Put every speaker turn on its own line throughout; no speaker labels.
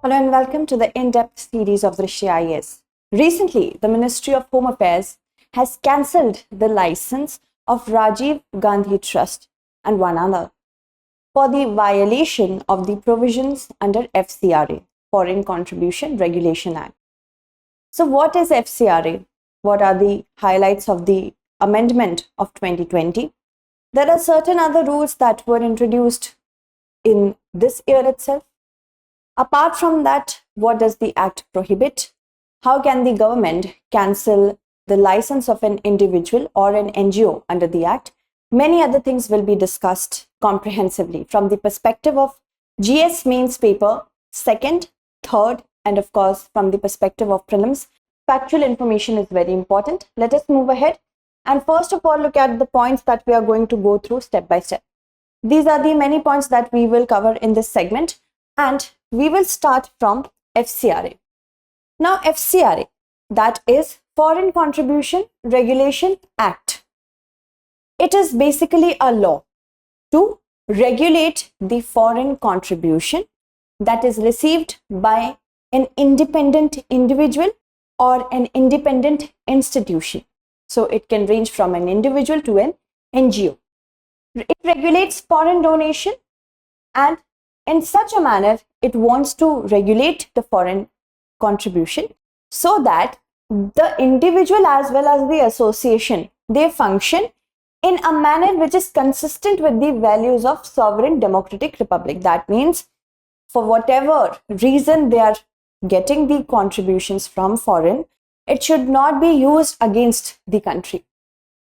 Hello and welcome to the in-depth series of Drishya IAS. Recently, the Ministry of Home Affairs has cancelled the license of Rajiv Gandhi Trust and one other for the violation of the provisions under FCRA, Foreign Contribution Regulation Act. So what is FCRA? What are the highlights of the amendment of 2020? There are certain other rules that were introduced in this year itself. Apart from that, what does the Act prohibit? How can the government cancel the license of an individual or an NGO under the Act? Many other things will be discussed comprehensively from the perspective of GS Mains paper, second, third, and of course, from the perspective of prelims. Factual information is very important. Let us move ahead and first of all look at the points that we are going to go through step by step. These are the many points that we will cover in this segment, and we will start from FCRA. Now, FCRA, that is Foreign Contribution Regulation Act. It is basically a law to regulate the foreign contribution that is received by an independent individual or an independent institution. So it can range from an individual to an NGO. It regulates foreign donation, and in such a manner, it wants to regulate the foreign contribution so that the individual as well as the association, they function in a manner which is consistent with the values of sovereign democratic republic. That means for whatever reason they are getting the contributions from foreign, it should not be used against the country.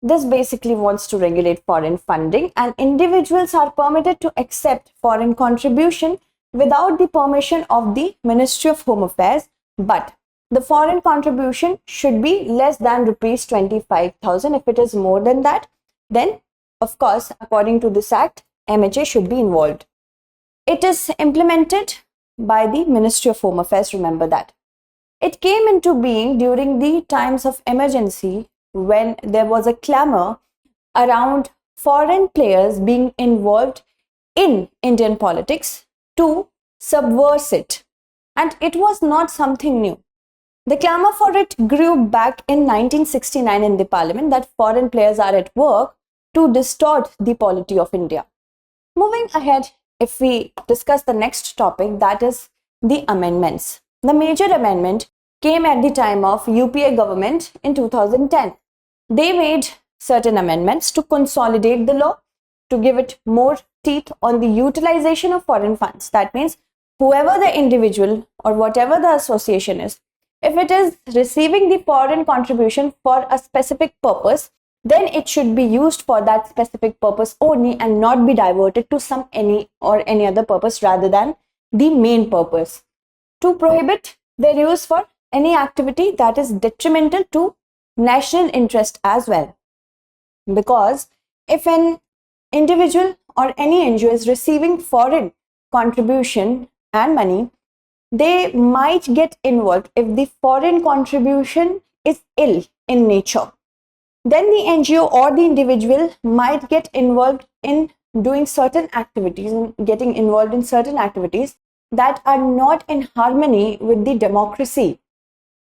This basically wants to regulate foreign funding, and individuals are permitted to accept foreign contribution without the permission of the Ministry of Home Affairs, but the foreign contribution should be less than rupees 25,000. If it is more than that, then of course, according to this act, MHA should be involved. It is implemented by the Ministry of Home Affairs, remember that. It came into being during the times of emergency when there was a clamor around foreign players being involved in Indian politics to subvert it. And it was not something new. The clamor for it grew back in 1969 in the parliament that foreign players are at work to distort the polity of India. Moving ahead, if we discuss the next topic, that is the amendments. The major amendment came at the time of UPA government in 2010. They made certain amendments to consolidate the law, to give it more teeth on the utilization of foreign funds. That means whoever the individual or whatever the association is, if it is receiving the foreign contribution for a specific purpose, then it should be used for that specific purpose only and not be diverted to any other purpose rather than the main purpose. To prohibit their use for any activity that is detrimental to national interest as well. Because if an individual or any NGO is receiving foreign contribution and money, they might get involved if the foreign contribution is ill in nature. Then the NGO or the individual might get involved in doing certain activities and getting involved in certain activities that are not in harmony with the democracy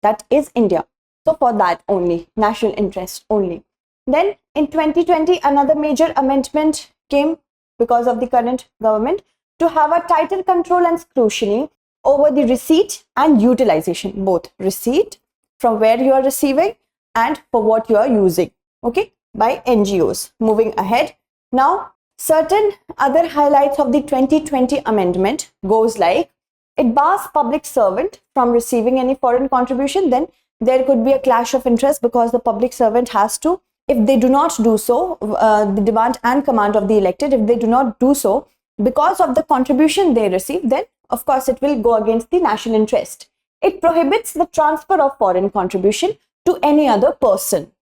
that is India. So for that only, national interest only. Then in 2020, another major amendment came because of the current government to have a tighter control and scrutiny over the receipt and utilization, both receipt from where you are receiving and for what you are using, okay, by NGOs. Moving ahead, now certain other highlights of the 2020 amendment goes like, it bars public servant from receiving any foreign contribution. Then there could be a clash of interest because the public servant has to, if they do not do so, the demand and command of the elected, if they do not do so because of the contribution they receive, then of course it will go against the national interest. It prohibits the transfer of foreign contribution to any other person.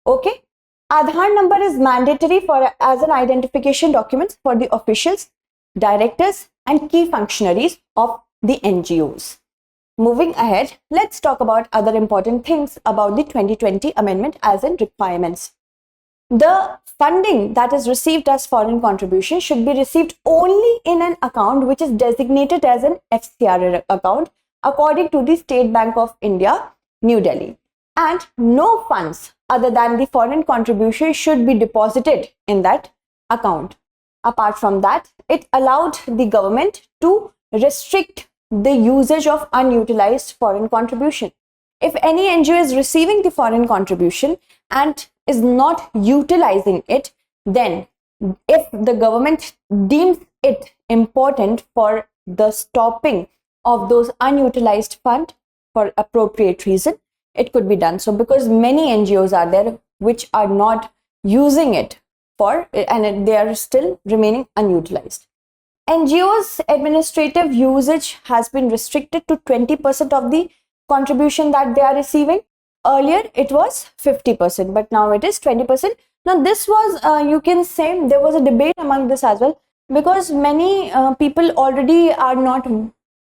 Okay. Aadhaar number is mandatory as an identification document for the officials, directors and key functionaries of the NGOs. Moving ahead, let's talk about other important things about the 2020 amendment as in requirements. the funding that is received as foreign contribution should be received only in an account which is designated as an FCRA account according to the State Bank of India, New Delhi. And no funds other than the foreign contribution should be deposited in that account. Apart from that, it allowed the government to restrict the usage of unutilized foreign contribution. If any NGO is receiving the foreign contribution and is not utilizing it, then if the government deems it important for the stopping of those unutilized funds for appropriate reason, it could be done. So because many NGOs are there which are not using it for, and they are still remaining unutilized. NGOs administrative usage has been restricted to 20% of the contribution that they are receiving. Earlier it was 50%, but now it is 20%. Now this was, you can say, there was a debate among this as well, because many people already are not,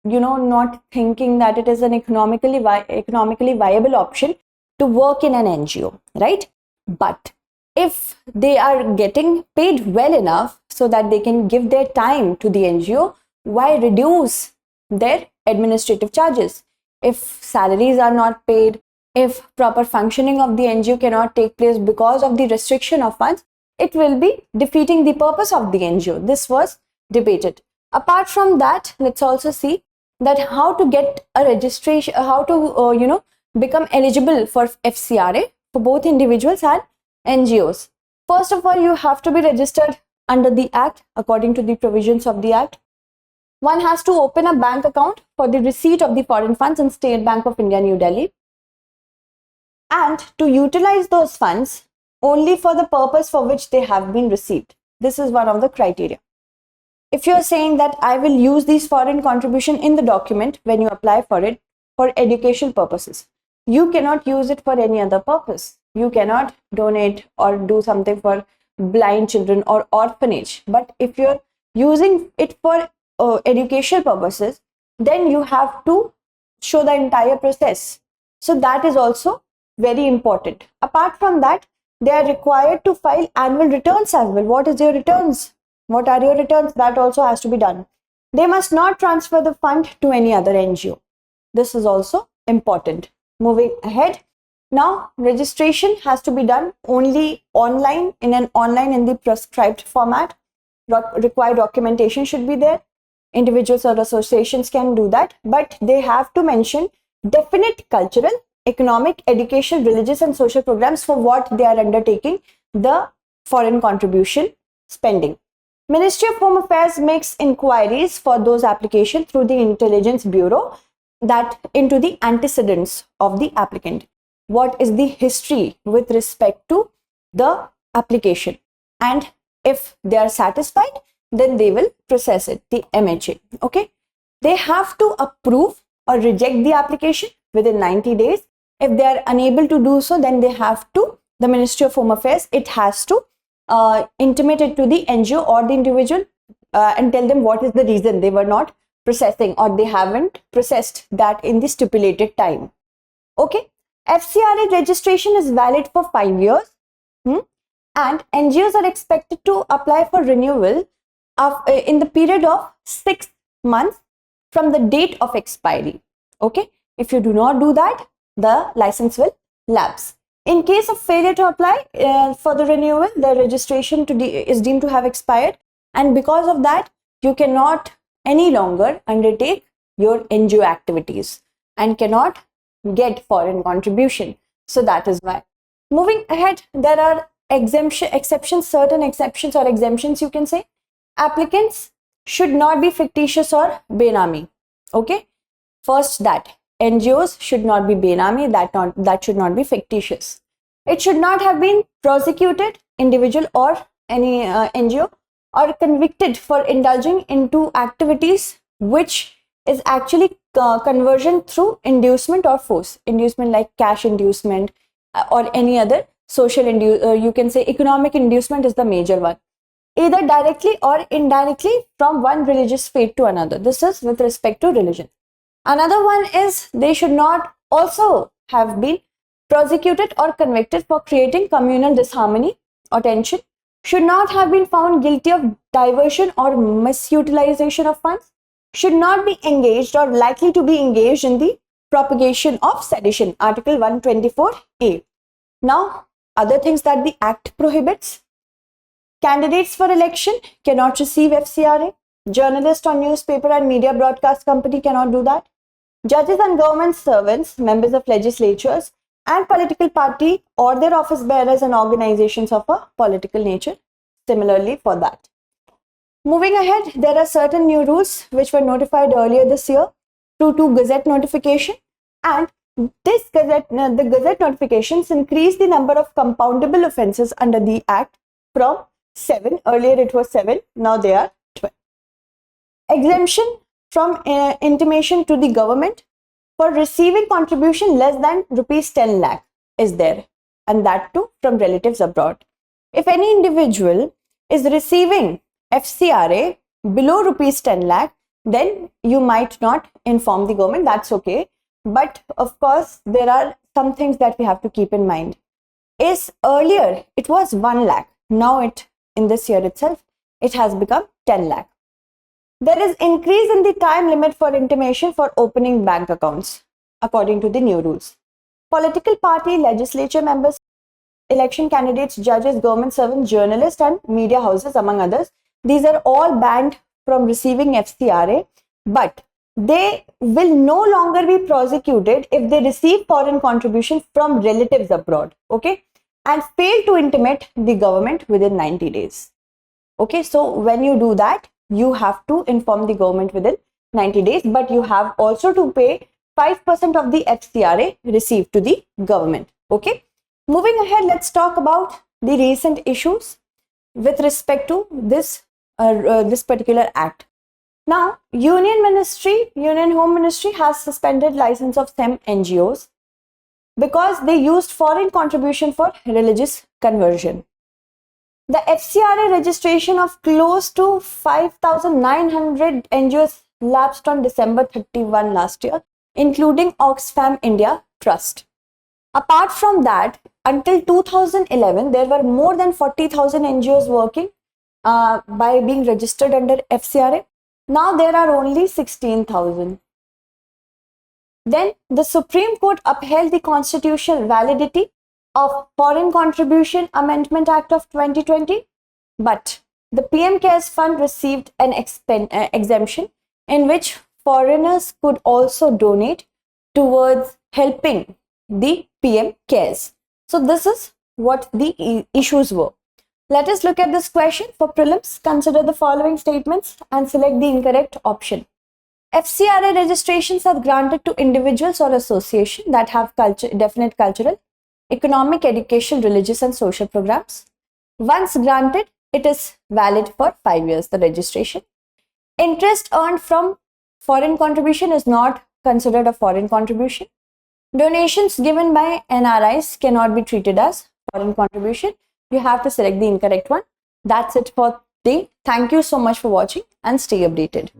not thinking that it is an economically viable option to work in an NGO, right? But if they are getting paid well enough so that they can give their time to the NGO, why reduce their administrative charges? If salaries are not paid, if proper functioning of the NGO cannot take place because of the restriction of funds, it will be defeating the purpose of the NGO. This was debated. Apart from that, let's also see that how to get a registration, how to become eligible for FCRA for both individuals and NGOs. First of all, you have to be registered under the Act according to the provisions of the Act. One has to open a bank account for the receipt of the foreign funds in State Bank of India, New Delhi, and to utilize those funds only for the purpose for which they have been received. This is one of the criteria. If you're saying that I will use these foreign contribution in the document when you apply for it for educational purposes, you cannot use it for any other purpose. You cannot donate or do something for blind children or orphanage. But if you're using it for educational purposes, then you have to show the entire process. So that is also very important. Apart from that, they are required to file annual returns as well. What is your returns? What are your returns? That also has to be done. They must not transfer the fund to any other NGO. This is also important. Moving ahead. Now, registration has to be done only online, in the prescribed format. Required documentation should be there. Individuals or associations can do that, but they have to mention definite cultural, economic, educational, religious and social programs for what they are undertaking the foreign contribution spending. Ministry of Home Affairs makes inquiries for those applications through the Intelligence Bureau that into the antecedents of the applicant. What is the history with respect to the application? And if they are satisfied, then they will process it, the MHA. Okay. They have to approve or reject the application within 90 days. If they are unable to do so, then they have to, the Ministry of Home Affairs, it has to intimate it to the NGO or the individual and tell them what is the reason they were not processing or they haven't processed that in the stipulated time. Okay. FCRA registration is valid for 5 years and NGOs are expected to apply for renewal in the period of 6 months from the date of expiry. Okay. If you do not do that, the license will lapse. In case of failure to apply for the renewal, the registration is deemed to have expired, and because of that, you cannot any longer undertake your NGO activities and cannot get foreign contribution. So that is why. Moving ahead, there are exceptions, certain exceptions or exemptions you can say. Applicants should not be fictitious or benami. Okay. First, that NGOs should not be benami, that should not be fictitious. It should not have been prosecuted, individual or any NGO, or convicted for indulging into activities which is actually conversion through inducement or force. Inducement like cash inducement or any other social you can say economic inducement is the major one. Either directly or indirectly from one religious faith to another. This is with respect to religion. Another one is they should not also have been prosecuted or convicted for creating communal disharmony attention, should not have been found guilty of diversion or misutilization of funds, should not be engaged or likely to be engaged in the propagation of sedition, Article 124A. Now, other things that the Act prohibits: candidates for election cannot receive FCRA, journalists on newspaper and media broadcast company cannot do that, judges and government servants, members of legislatures, and political party or their office bearers and organizations of a political nature, similarly for that. Moving ahead, there are certain new rules which were notified earlier this year through 2 Gazette notification, and the Gazette notifications increase the number of compoundable offences under the Act from 7, earlier it was 7, now they are 12. Exemption from intimation to the government for receiving contribution less than rupees 10 lakh is there, and that too from relatives abroad. If any individual is receiving FCRA below rupees 10 lakh, then you might not inform the government, that's okay. But of course, there are some things that we have to keep in mind. Is earlier it was 1 lakh, now in this year itself, it has become 10 lakh. There is increase in the time limit for intimation for opening bank accounts, according to the new rules. Political party, legislature members, election candidates, judges, government servants, journalists, and media houses, among others, these are all banned from receiving FCRA, but they will no longer be prosecuted if they receive foreign contribution from relatives abroad, okay, and fail to intimate the government within 90 days. Okay, so when you do that, you have to inform the government within 90 days, but you have also to pay 5% of the FCRA received to the government. Okay, moving ahead, let's talk about the recent issues with respect to this particular act. Now, Union Home Ministry has suspended license of some NGOs because they used foreign contribution for religious conversion. The FCRA registration of close to 5,900 NGOs lapsed on December 31 last year, including Oxfam India Trust. Apart from that, until 2011, there were more than 40,000 NGOs working by being registered under FCRA. Now there are only 16,000. Then the Supreme Court upheld the constitutional validity of Foreign Contribution Amendment Act of 2020, but the PM CARES Fund received an exemption in which foreigners could also donate towards helping the PM CARES. So this is what the issues were. Let us look at this question. For prelims, consider the following statements and select the incorrect option. FCRA registrations are granted to individuals or associations that have definite cultural, economic, educational, religious, and social programs. Once granted, it is valid for 5 years, the registration. Interest earned from foreign contribution is not considered a foreign contribution. Donations given by NRIs cannot be treated as foreign contribution. You have to select the incorrect one. That's it for today. Thank you so much for watching and stay updated.